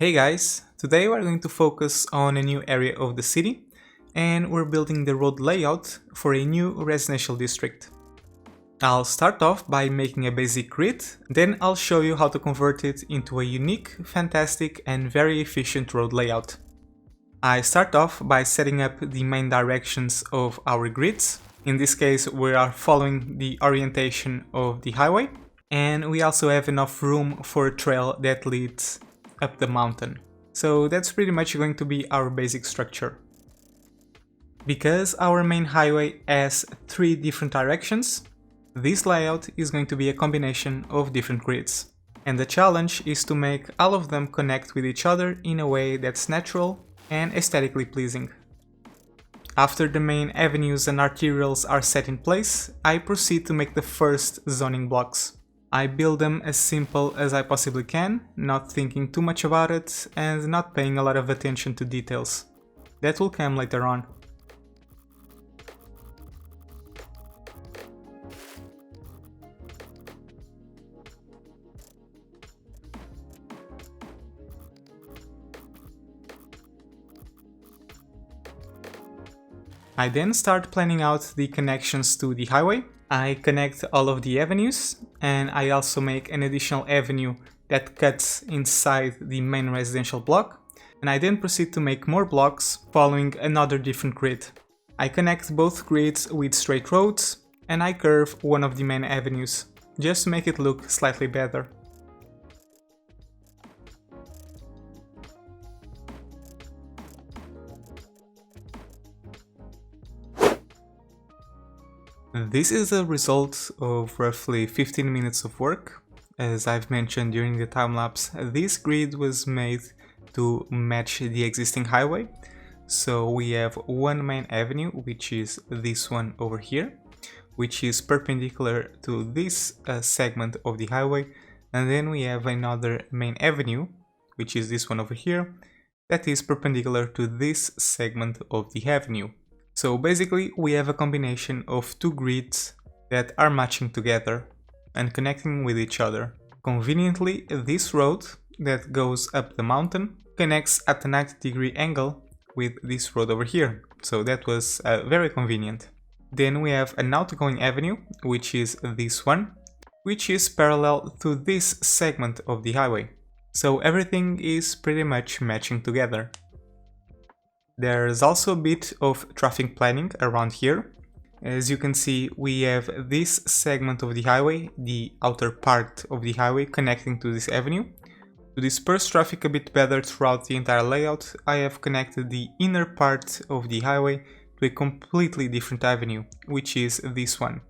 Hey guys, today we're going to focus on a new area of the city and we're building the road layout for a new residential district. I'll start off by making a basic grid, then I'll show you how to convert it into a unique, fantastic and very efficient road layout. I start off by setting up the main directions of our grids. In this case we are following the orientation of the highway, and we also have enough room for a trail that leads up the mountain. So that's pretty much going to be our basic structure. Because our main highway has 3 different directions, this layout is going to be a combination of different grids. And the challenge is to make all of them connect with each other in a way that's natural and aesthetically pleasing. After the main avenues and arterials are set in place, I proceed to make the first zoning blocks. I build them as simple as I possibly can, not thinking too much about it and not paying a lot of attention to details. That will come later on. I then start planning out the connections to the highway. I connect all of the avenues, and I also make an additional avenue that cuts inside the main residential block, and I then proceed to make more blocks following another different grid. I connect both grids with straight roads, and I curve one of the main avenues, just to make it look slightly better. This is a result of roughly 15 minutes of work. As I've mentioned during the time-lapse, this grid was made to match the existing highway. So we have one main avenue, which is this one over here, which is perpendicular to this segment of the highway. And then we have another main avenue, which is this one over here, that is perpendicular to this segment of the avenue. So basically we have a combination of 2 grids that are matching together and connecting with each other. Conveniently, this road that goes up the mountain connects at a 90-degree angle with this road over here, so that was very convenient. Then we have an outgoing avenue, which is this one, which is parallel to this segment of the highway. So everything is pretty much matching together. There's also a bit of traffic planning around here. As you can see, we have this segment of the highway, the outer part of the highway connecting to this avenue. To disperse traffic a bit better throughout the entire layout, I have connected the inner part of the highway to a completely different avenue, which is this one.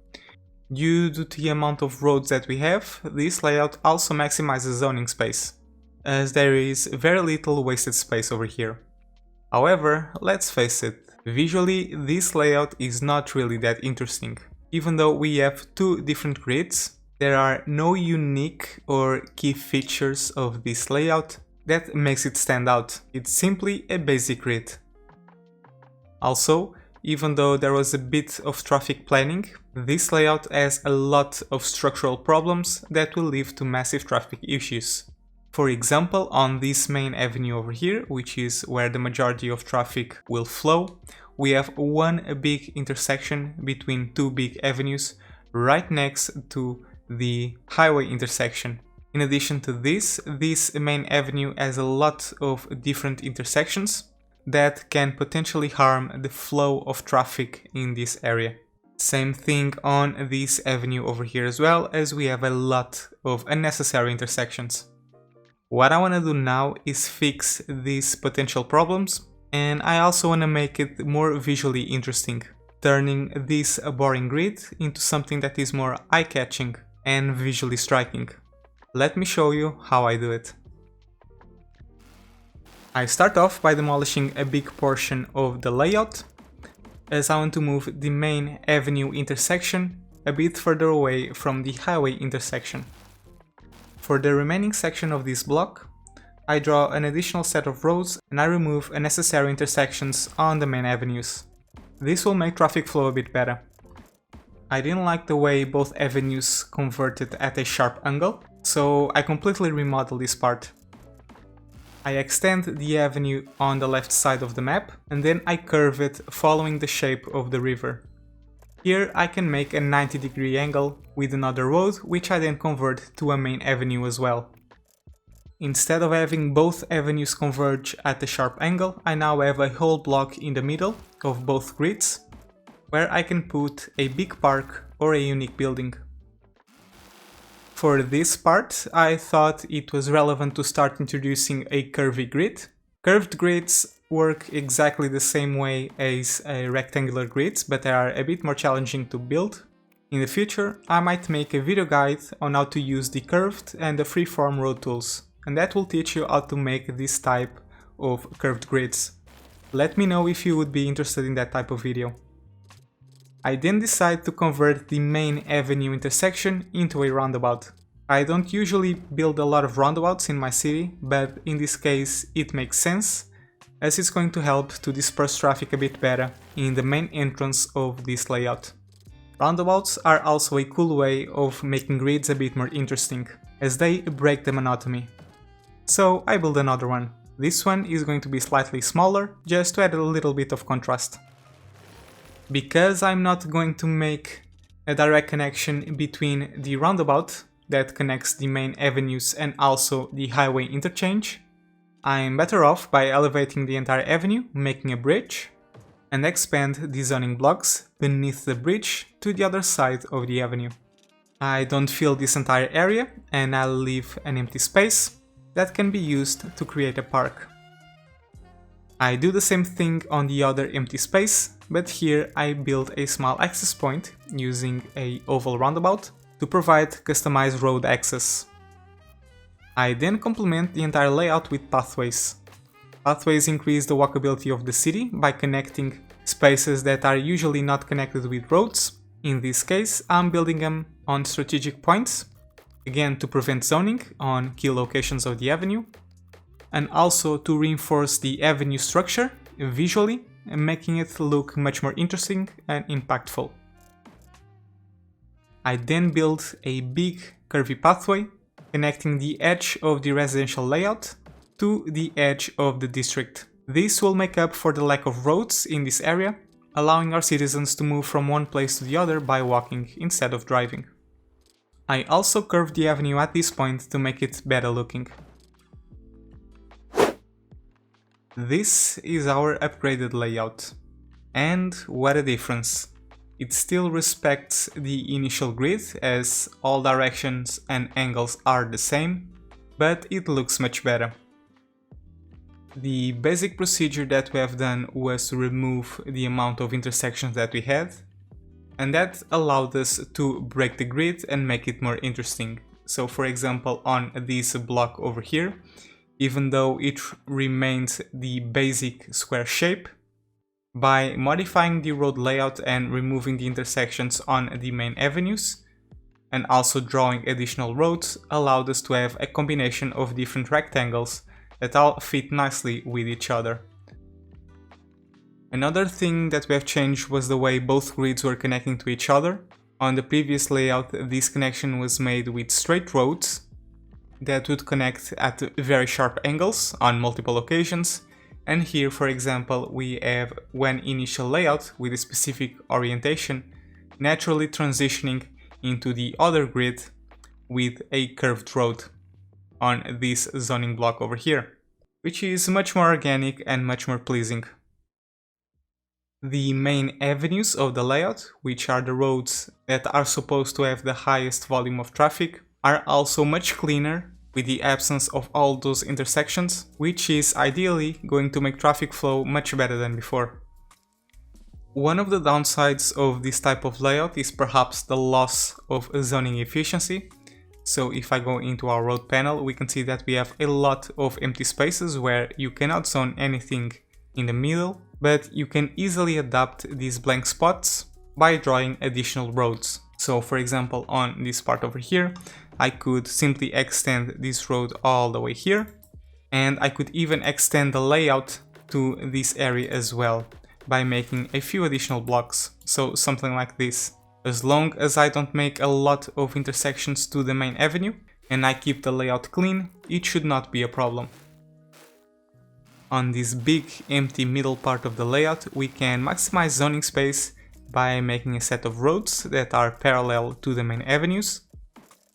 Due to the amount of roads that we have, this layout also maximizes zoning space, as there is very little wasted space over here. However, let's face it, visually this layout is not really that interesting. Even though we have 2 different grids, there are no unique or key features of this layout that makes it stand out. It's simply a basic grid. Also, even though there was a bit of traffic planning, this layout has a lot of structural problems that will lead to massive traffic issues. For example, on this main avenue over here, which is where the majority of traffic will flow, we have one big intersection between 2 big avenues right next to the highway intersection. In addition to this main avenue has a lot of different intersections that can potentially harm the flow of traffic in this area. Same thing on this avenue over here as well, as we have a lot of unnecessary intersections. What I want to do now is fix these potential problems, and I also want to make it more visually interesting, turning this boring grid into something that is more eye-catching and visually striking. Let me show you how I do it. I start off by demolishing a big portion of the layout, as I want to move the main avenue intersection a bit further away from the highway intersection. For the remaining section of this block, I draw an additional set of roads and I remove unnecessary intersections on the main avenues. This will make traffic flow a bit better. I didn't like the way both avenues converted at a sharp angle, so I completely remodeled this part. I extend the avenue on the left side of the map and then I curve it following the shape of the river. Here I can make a 90-degree angle with another road, which I then convert to a main avenue as well. Instead of having both avenues converge at a sharp angle, I now have a whole block in the middle of both grids, where I can put a big park or a unique building. For this part, I thought it was relevant to start introducing a curvy grid. Curved grids work exactly the same way as rectangular grids, but they are a bit more challenging to build. In the future, I might make a video guide on how to use the curved and the freeform road tools, and that will teach you how to make this type of curved grids. Let me know if you would be interested in that type of video. I then decide to convert the main avenue intersection into a roundabout. I don't usually build a lot of roundabouts in my city, but in this case it makes sense, as it's going to help to disperse traffic a bit better in the main entrance of this layout. Roundabouts are also a cool way of making grids a bit more interesting, as they break the monotony. So I build another one. This one is going to be slightly smaller, just to add a little bit of contrast. Because I'm not going to make a direct connection between the roundabout that connects the main avenues and also the highway interchange, I'm better off by elevating the entire avenue, making a bridge, and expand the zoning blocks beneath the bridge to the other side of the avenue. I don't fill this entire area and I'll leave an empty space that can be used to create a park. I do the same thing on the other empty space, but here I build a small access point using an oval roundabout to provide customized road access. I then complement the entire layout with pathways. Pathways increase the walkability of the city by connecting spaces that are usually not connected with roads. In this case, I'm building them on strategic points, again to prevent zoning on key locations of the avenue, and also to reinforce the avenue structure visually, making it look much more interesting and impactful. I then build a big curvy pathway connecting the edge of the residential layout to the edge of the district. This will make up for the lack of roads in this area, allowing our citizens to move from one place to the other by walking instead of driving. I also curve the avenue at this point to make it better looking. This is our upgraded layout. And what a difference! It still respects the initial grid as all directions and angles are the same, but it looks much better. The basic procedure that we have done was to remove the amount of intersections that we had, and that allowed us to break the grid and make it more interesting. So for example, on this block over here, even though it remains the basic square shape, by modifying the road layout and removing the intersections on the main avenues, and also drawing additional roads, allowed us to have a combination of different rectangles that all fit nicely with each other. Another thing that we have changed was the way both grids were connecting to each other. On the previous layout, this connection was made with straight roads that would connect at very sharp angles on multiple occasions, and here for example we have one initial layout with a specific orientation naturally transitioning into the other grid with a curved road on this zoning block over here, which is much more organic and much more pleasing. The main avenues of the layout, which are the roads that are supposed to have the highest volume of traffic, are also much cleaner with the absence of all those intersections, which is ideally going to make traffic flow much better than before. One of the downsides of this type of layout is perhaps the loss of zoning efficiency. So if I go into our road panel, we can see that we have a lot of empty spaces where you cannot zone anything in the middle, but you can easily adapt these blank spots by drawing additional roads. So for example, on this part over here, I could simply extend this road all the way here, and I could even extend the layout to this area as well by making a few additional blocks, so something like this. As long as I don't make a lot of intersections to the main avenue and I keep the layout clean, it should not be a problem. on this big empty middle part of the layout, we can maximize zoning space by making a set of roads that are parallel to the main avenues,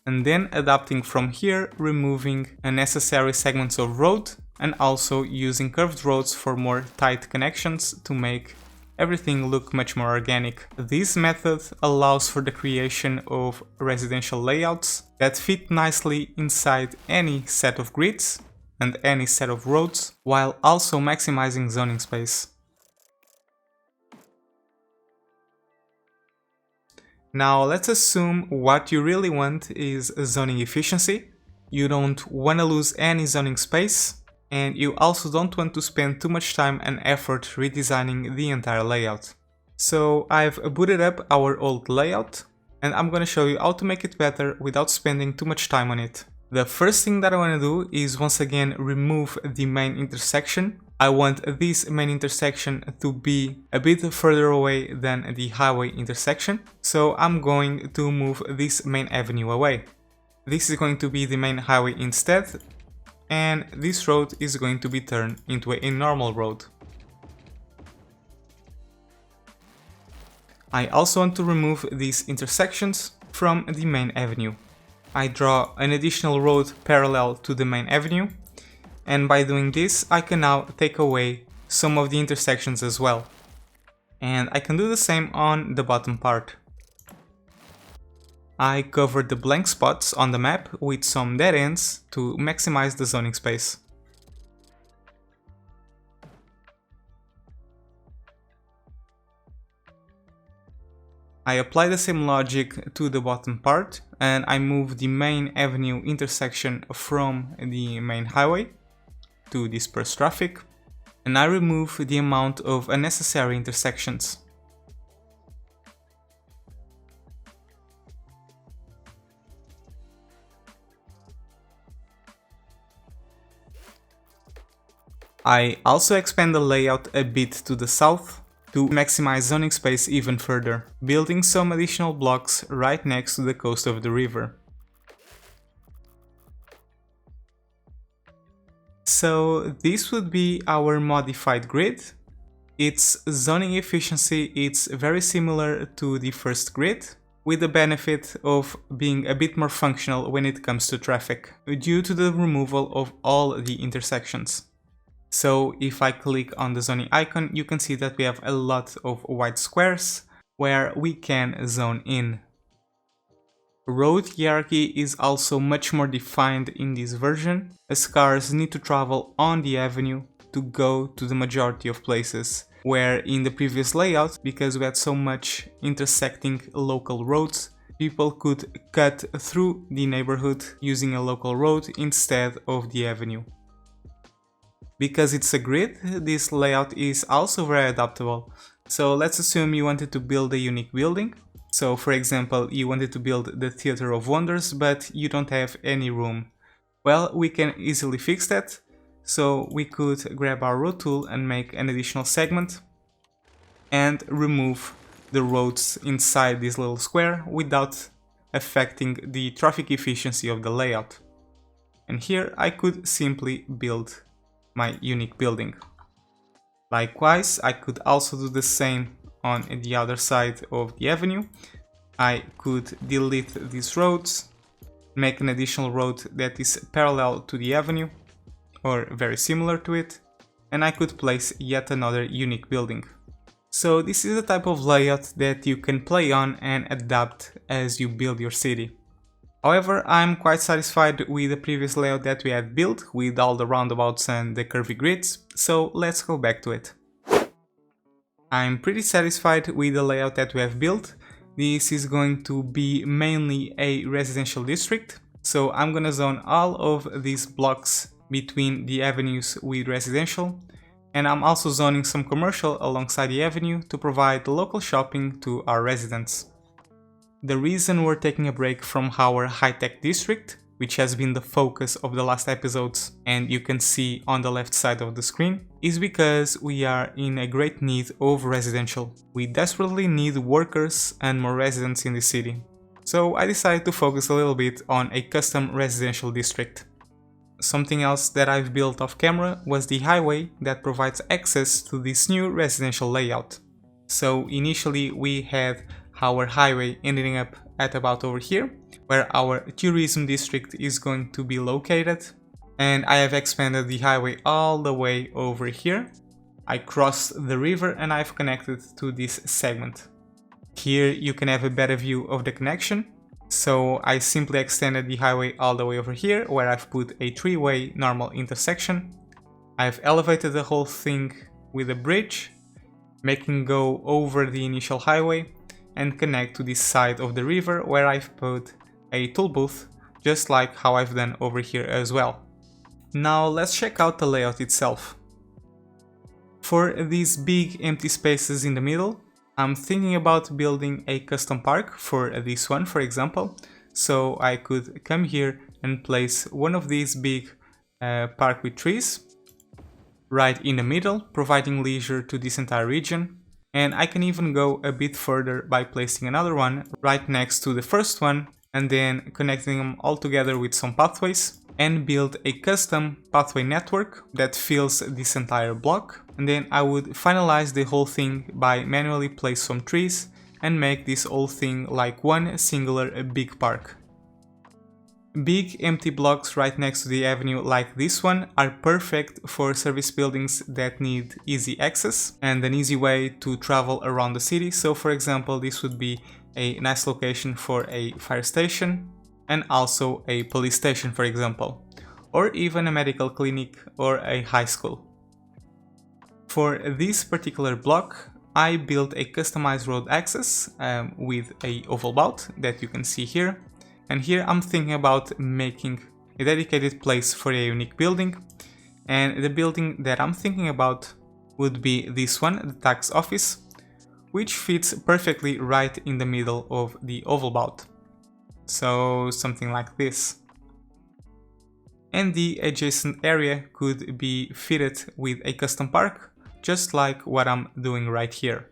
and then adapting from here, removing unnecessary segments of road and also using curved roads for more tight connections to make everything look much more organic. This method allows for the creation of residential layouts that fit nicely inside any set of grids and any set of roads, while also maximizing zoning space. Now let's assume what you really want is zoning efficiency. You don't want to lose any zoning space, and you also don't want to spend too much time and effort redesigning the entire layout. So I've booted up our old layout, and I'm gonna show you how to make it better without spending too much time on it. The first thing that I want to do is once again remove the main intersection. I want this main intersection to be a bit further away than the highway intersection, so I'm going to move this main avenue away. This is going to be the main highway instead, and this road is going to be turned into a normal road. I also want to remove these intersections from the main avenue. I draw an additional road parallel to the main avenue, and by doing this I can now take away some of the intersections as well. And I can do the same on the bottom part. I covered the blank spots on the map with some dead ends to maximize the zoning space. I apply the same logic to the bottom part, and I move the main avenue intersection from the main highway to disperse traffic, and I remove the amount of unnecessary intersections. I also expand the layout a bit to the south to maximize zoning space even further, building some additional blocks right next to the coast of the river. So this would be our modified grid. Its zoning efficiency is very similar to the first grid, with the benefit of being a bit more functional when it comes to traffic, due to the removal of all the intersections. So if I click on the zoning icon, you can see that we have a lot of white squares where we can zone in. Road hierarchy is also much more defined in this version, as cars need to travel on the avenue to go to the majority of places, where in the previous layout, because we had so much intersecting local roads, people could cut through the neighborhood using a local road instead of the avenue. Because it's a grid, this layout is also very adaptable. So let's assume you wanted to build a unique building. So for example, you wanted to build the Theater of Wonders, but you don't have any room. Well, we can easily fix that. So we could grab our road tool and make an additional segment and remove the roads inside this little square without affecting the traffic efficiency of the layout. And here I could simply build my unique building. Likewise, I could also do the same on the other side of the avenue. I could delete these roads, make an additional road that is parallel to the avenue or very similar to it, and I could place yet another unique building. So this is the type of layout that you can play on and adapt as you build your city. However, I'm quite satisfied with the previous layout that we had built with all the roundabouts and the curvy grids, so let's go back to it. I'm pretty satisfied with the layout that we have built. This is going to be mainly a residential district, so I'm gonna zone all of these blocks between the avenues with residential, and I'm also zoning some commercial alongside the avenue to provide local shopping to our residents. The reason we're taking a break from our high-tech district, which has been the focus of the last episodes and you can see on the left side of the screen, is because we are in a great need of residential. We desperately need workers and more residents in the city. So I decided to focus a little bit on a custom residential district. Something else that I've built off camera was the highway that provides access to this new residential layout. So initially we had our highway ending up at about over here, where our tourism district is going to be located. And I have expanded the highway all the way over here. I crossed the river and I've connected to this segment. Here you can have a better view of the connection. So I simply extended the highway all the way over here, where I've put a three-way normal intersection. I've elevated the whole thing with a bridge, making go over the initial highway and connect to this side of the river, where I've put a toll booth, just like how I've done over here as well. Now let's check out the layout itself. For these big empty spaces in the middle, I'm thinking about building a custom park for this one, for example. So I could come here and place one of these big park with trees right in the middle, providing leisure to this entire region. And I can even go a bit further by placing another one right next to the first one, and then connecting them all together with some pathways, and build a custom pathway network that fills this entire block. And then I would finalize the whole thing by manually place some trees and make this whole thing like one singular big park. Big empty blocks right next to the avenue like this one are perfect for service buildings that need easy access and an easy way to travel around the city. So for example, this would be a nice location for a fire station and also a police station, for example, or even a medical clinic or a high school. For this particular block, I built a customized road access with a oval bout that you can see here. And here I'm thinking about making a dedicated place for a unique building. And the building that I'm thinking about would be this one, the tax office, which fits perfectly right in the middle of the oval bout. So something like this. And the adjacent area could be fitted with a custom park, just like what I'm doing right here.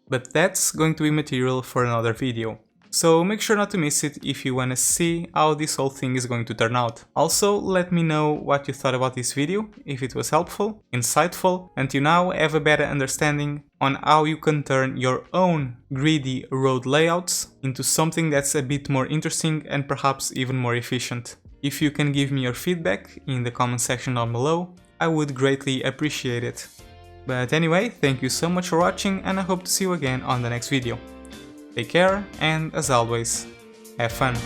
But that's going to be material for another video. So make sure not to miss it if you wanna see how this whole thing is going to turn out. Also, let me know what you thought about this video, if it was helpful, insightful, and you now have a better understanding on how you can turn your own greedy road layouts into something that's a bit more interesting and perhaps even more efficient. If you can give me your feedback in the comment section down below, I would greatly appreciate it. But anyway, thank you so much for watching, and I hope to see you again on the next video. Take care, and as always, have fun!